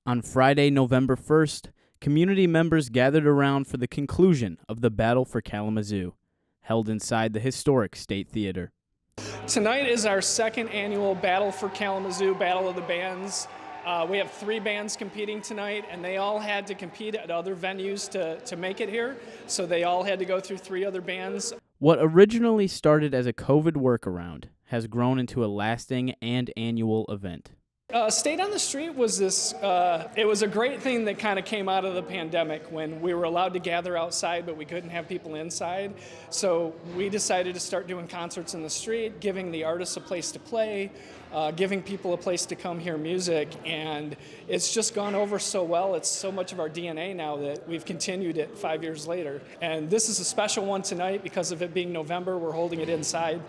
On Friday, November 1st, community members gathered around for the conclusion of the Battle for Kalamazoo, held inside the historic State Theater. Tonight is our second annual Battle for Kalamazoo, Battle of the Bands. We have 3 bands competing tonight, and they all had to compete at other venues to make it here, so they all had to go through 3 other bands. What originally started as a COVID workaround has grown into a lasting and annual event. State on the Street was this, it was a great thing that kind of came out of the pandemic when we were allowed to gather outside, but we couldn't have people inside. So we decided to start doing concerts in the street, giving the artists a place to play, giving people a place to come hear music, and it's just gone over so well. It's so much of our DNA now that we've continued it 5 years later. And this is a special one tonight because of it being November. We're holding it inside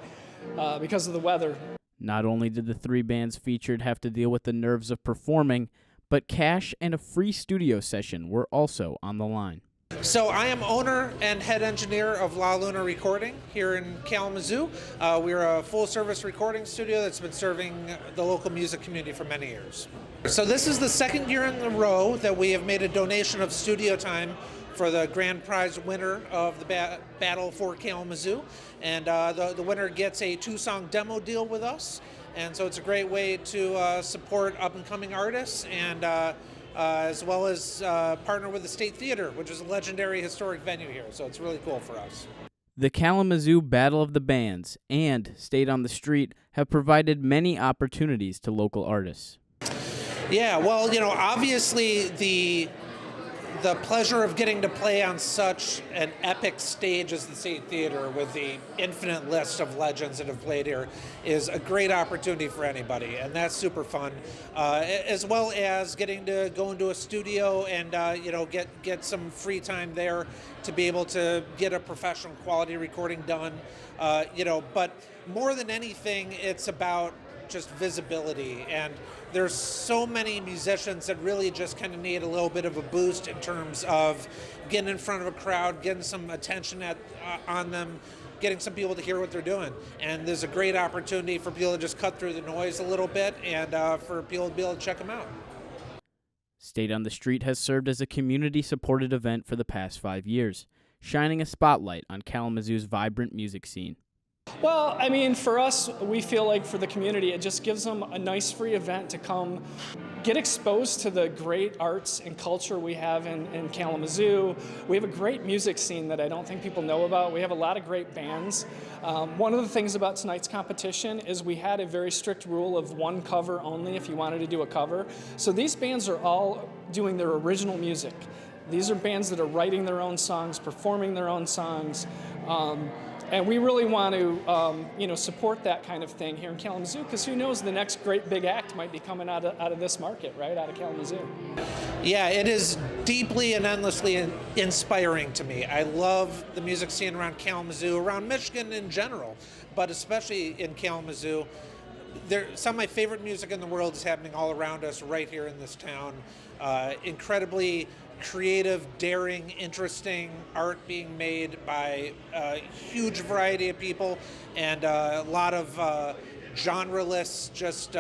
because of the weather. Not only did the 3 bands featured have to deal with the nerves of performing, but cash and a free studio session were also on the line. So I am owner and head engineer of La Luna Recording here in Kalamazoo. We're a full-service recording studio that's been serving the local music community for many years. So this is the second year in a row that we have made a donation of studio time for the grand prize winner of the Battle for Kalamazoo. And the winner gets a 2-song demo deal with us. And so it's a great way to support up-and-coming artists and as well as partner with the State Theater, which is a legendary historic venue here. So it's really cool for us. The Kalamazoo Battle of the Bands and State on the Street have provided many opportunities to local artists. Yeah, well, obviously the pleasure of getting to play on such an epic stage as the State Theater with the infinite list of legends that have played here is a great opportunity for anybody, and that's super fun. As well as getting to go into a studio and get some free time there to be able to get a professional quality recording done. But more than anything, it's about just visibility, and there's so many musicians that really just kind of need a little bit of a boost in terms of getting in front of a crowd, getting some attention on them, getting some people to hear what they're doing. And there's a great opportunity for people to just cut through the noise a little bit and for people to be able to check them out. State on the Street has served as a community-supported event for the past 5 years, shining a spotlight on Kalamazoo's vibrant music scene. Well, I mean, for us, we feel like for the community, it just gives them a nice free event to come get exposed to the great arts and culture we have in Kalamazoo. We have a great music scene that I don't think people know about. We have a lot of great bands. One of the things about tonight's competition is we had a very strict rule of 1 cover only if you wanted to do a cover. So these bands are all doing their original music. These are bands that are writing their own songs, performing their own songs. And we really want to, support that kind of thing here in Kalamazoo, because who knows, the next great big act might be coming out of this market, right, out of Kalamazoo. Yeah, it is deeply and endlessly inspiring to me. I love the music scene around Kalamazoo, around Michigan in general, but especially in Kalamazoo. Some of my favorite music in the world is happening all around us right here in this town. Incredibly creative, daring, interesting art being made by a huge variety of people, and a lot of genreless, just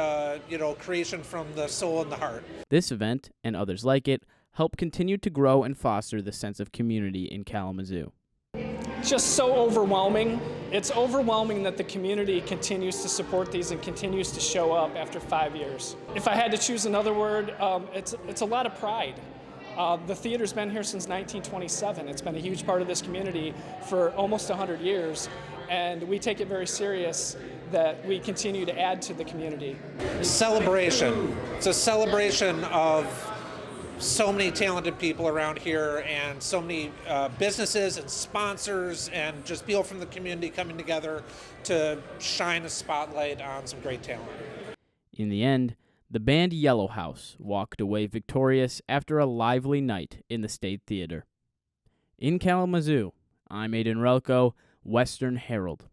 creation from the soul and the heart. This event, and others like it, help continue to grow and foster the sense of community in Kalamazoo. Just so overwhelming. It's overwhelming that the community continues to support these and continues to show up after 5 years. If I had to choose another word, it's a lot of pride. The theater's been here since 1927. It's been a huge part of this community for almost 100 years, and we take it very serious that we continue to add to the community. Celebration. It's a celebration of so many talented people around here, and so many businesses and sponsors and just people from the community coming together to shine a spotlight on some great talent. In the end, the band Yellow House walked away victorious after a lively night in the State Theater. In Kalamazoo, I'm Aidan Ralko, Western Herald.